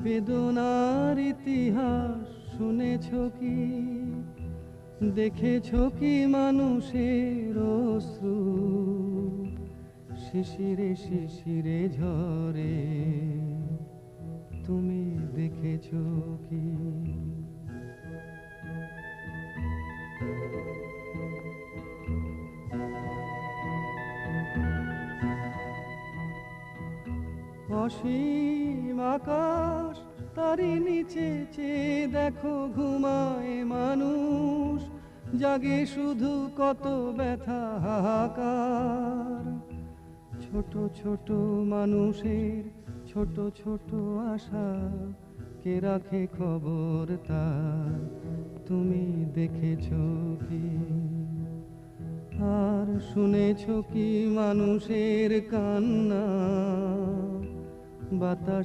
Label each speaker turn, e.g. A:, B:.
A: বেদনার ইতিহাস শুনেছো কি? দেখেছো কি মানুষের অশ্রু শিশিরে শিশিরে ঝরে? তুমি দেখেছো কি? অসীম আকাশ, তারই নিচে চেয়ে দেখো ঘুমায় মানুষ, জাগে শুধু কত ব্যথা হাহাকার। ছোট ছোট মানুষের ছোট ছোট আশা, কে রাখে খবর তার? তুমি দেখেছো কি? আর শুনেছো কি মানুষের কান্না? বাতাস